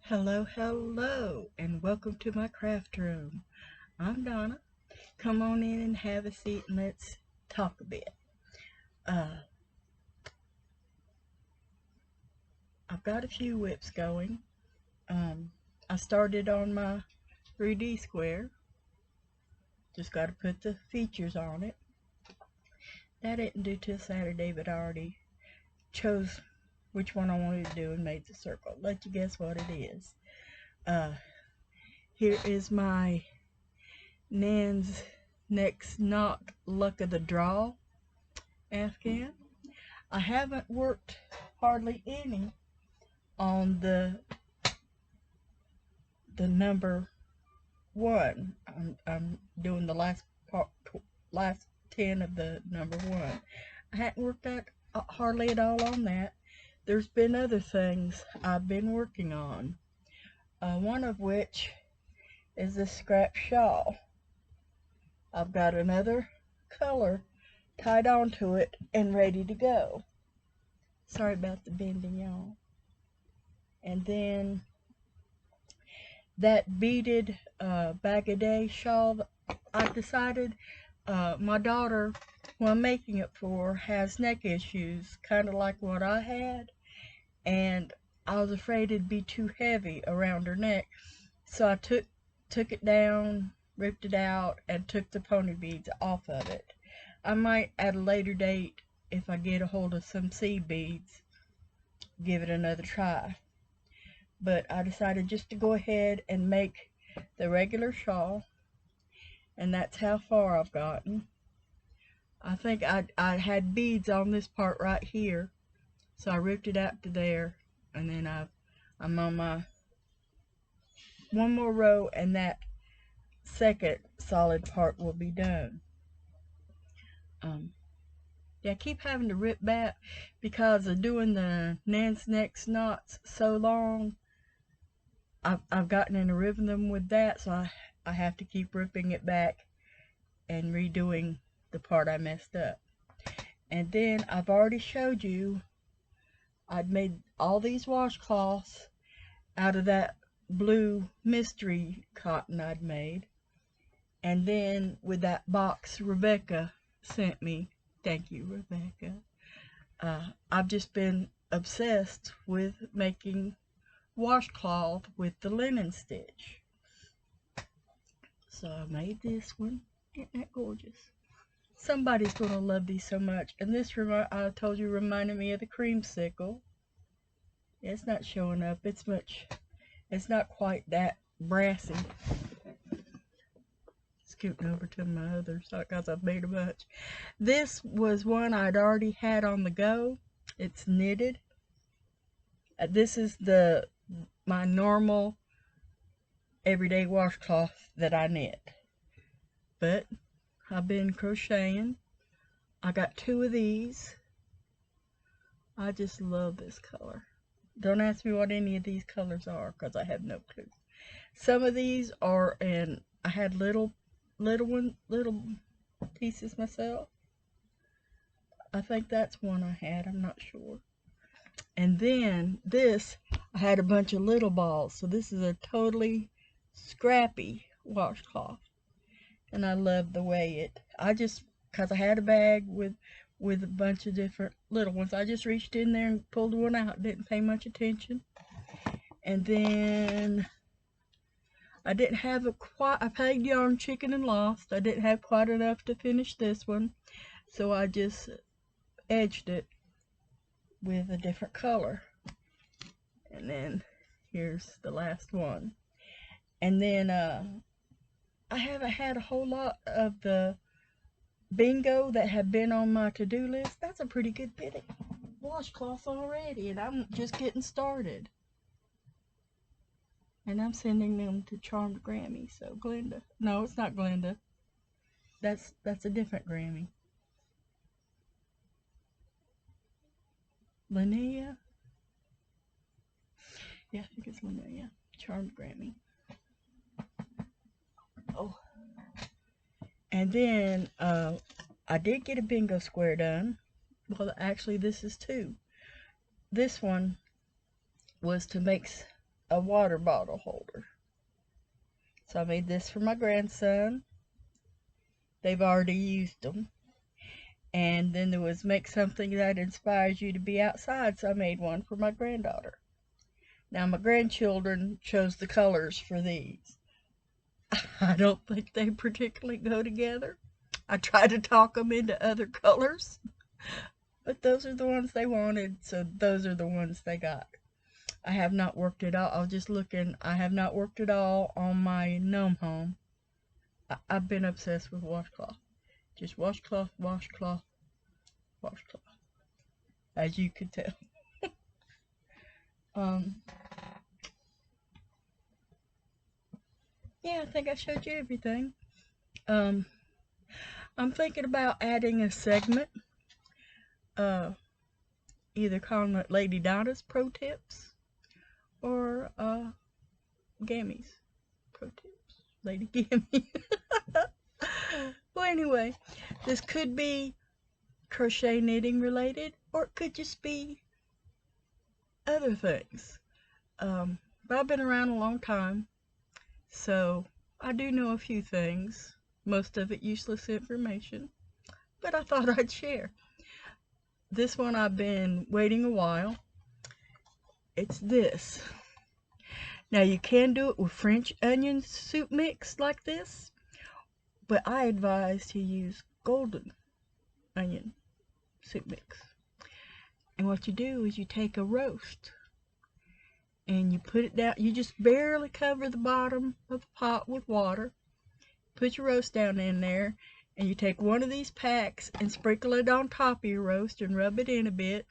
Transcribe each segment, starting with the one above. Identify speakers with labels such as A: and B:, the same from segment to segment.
A: Hello, and welcome to my craft room. I'm Donna. Come on in and have a seat and let's talk a bit. Uh, I've got a few whips going. I started on my 3D square. Just got to put the features on it. That didn't do till Saturday, but I already chose which one I wanted to do and made the circle. Let you guess what it is. Uh, Here is my Nan's Next Knock Luck of the Draw Afghan. I haven't worked hardly any on the number one. I'm doing the last part, last 10 of the number one. I hadn't worked that hardly at all on that. There's been other things I've been working on. One of which is this scrap shawl. I've got another color tied onto it and ready to go. Sorry about the bending, y'all. And then that beaded bag-a-day shawl, I decided my daughter, who I'm making it for, has neck issues, kind of like what I had, and I was afraid it'd be too heavy around her neck, so I took it down, ripped it out, and took the pony beads off of it. I might, at a later date, if I get a hold of some seed beads, give it another try. But I decided just to go ahead and make the regular shawl, and that's how far I've gotten. I think I had beads on this part right here, so I ripped it out to there, and then I'm on my one more row, and that second solid part will be done. Yeah, I keep having to rip back because of doing the Nan's Next knots so long. I've gotten in a rhythm with that, so I have to keep ripping it back and redoing the part I messed up. And then I've already showed you I'd made all these washcloths out of that blue mystery cotton I'd made. And then with that box Rebecca sent me, thank you, Rebecca, I've just been obsessed with making washcloth with the linen stitch. So I made this one. Isn't that gorgeous? Somebody's gonna love these so much. And this, I told you, reminded me of the creamsicle. It's not showing up. It's not quite that brassy. Scooting over to my other side because I've made a bunch. This was one I'd already had on the go. It's knitted. This is my normal everyday washcloth that I knit. But I've been crocheting. I got 2 of these. I just love this color. Don't ask me what any of these colors are because I have no clue. Some of these are I had little pieces myself. I think that's one I had, I'm not sure. And then this, I had a bunch of little balls. So this is a totally scrappy washcloth. And I love the way because I had a bag with a bunch of different little ones. I just reached in there and pulled one out, didn't pay much attention. And then I didn't have I paid yarn chicken and lost. I didn't have quite enough to finish this one. So I just edged it with a different color. And then here's the last one. And then I haven't had a whole lot of the bingo that have been on my to-do list. That's a pretty good bit of washcloths already, and I'm just getting started. And I'm sending them to Charmed Grammy. So Glenda, no, it's not Glenda. That's a different Grammy. Linnea? Yeah, I think it's Linnea. Charmed Grammy. Oh. And then I did get a bingo square done. Well, actually, this is 2. This one was to make a water bottle holder. So I made this for my grandson. They've already used them. And then there was make something that inspires you to be outside, so I made one for my granddaughter. Now my grandchildren chose the colors for these. I don't think they particularly go together. I tried to talk them into other colors, but those are the ones they wanted, so those are the ones they got. I have not worked it all. I was just looking. I have not worked it all on my gnome home. I've been obsessed with washcloth. Just washcloth, washcloth, washcloth, as you could tell. um, yeah, I think I showed you everything. I'm thinking about adding a segment, either calling it Lady Donna's Pro Tips or Gammy's Pro Tips. Lady Gammy. Well, anyway, this could be crochet knitting related, or it could just be other things. But I've been around a long time, so I do know a few things. Most of it useless information, but I thought I'd share. This one I've been waiting a while. It's this. Now you can do it with French onion soup mix like this, but I advise to use golden onion soup mix. And what you do is you take a roast and you put it down. You just barely cover the bottom of the pot with water. Put your roast down in there, and you take one of these packs and sprinkle it on top of your roast and rub it in a bit.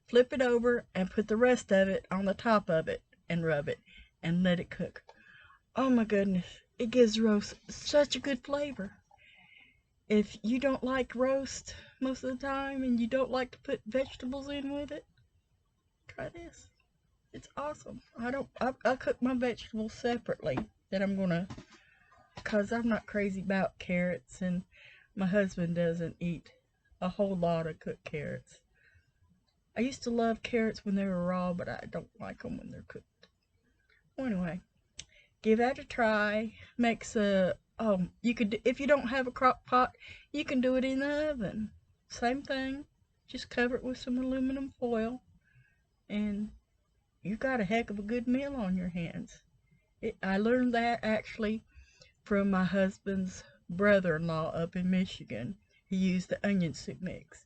A: Flip it over and put the rest of it on the top of it and rub it and let it cook. Oh my goodness, it gives roast such a good flavor. If you don't like roast most of the time and you don't like to put vegetables in with it, try this. It's awesome. I cook my vegetables separately. That I'm gonna, cause I'm not crazy about carrots, and my husband doesn't eat a whole lot of cooked carrots. I used to love carrots when they were raw, but I don't like them when they're cooked. Well, anyway, give that a try. Makes a you could, if you don't have a crock pot, you can do it in the oven. Same thing. Just cover it with some aluminum foil, and you got a heck of a good meal on your hands. I learned that actually from my husband's brother-in-law up in Michigan. He used the onion soup mix,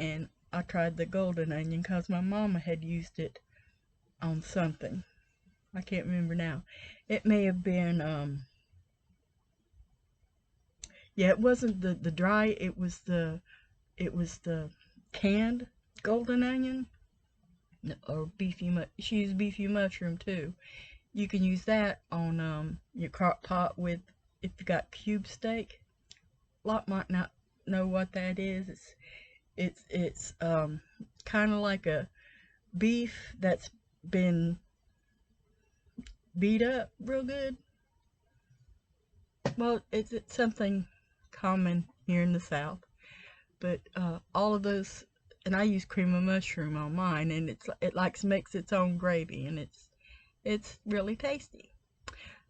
A: and I tried the golden onion because my mama had used it on something. I can't remember now. It may have been yeah, it wasn't the dry, it was the canned golden onion, or she used beefy mushroom too. You can use that on your crock pot with, if you got cube steak. A lot might not know what that is. It's kind of like a beef that's been beat up real good. Well, it's something common here in the South, but all of those, and I use cream of mushroom on mine, and it makes its own gravy, and it's really tasty.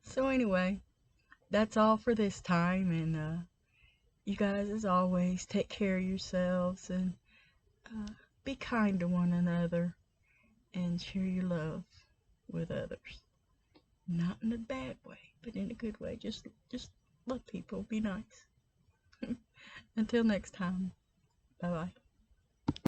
A: So anyway, that's all for this time, and you guys, as always, take care of yourselves, and be kind to one another, and share your love with others. Not in a bad way, but in a good way. Just love people. Be nice. Until next time. Bye bye.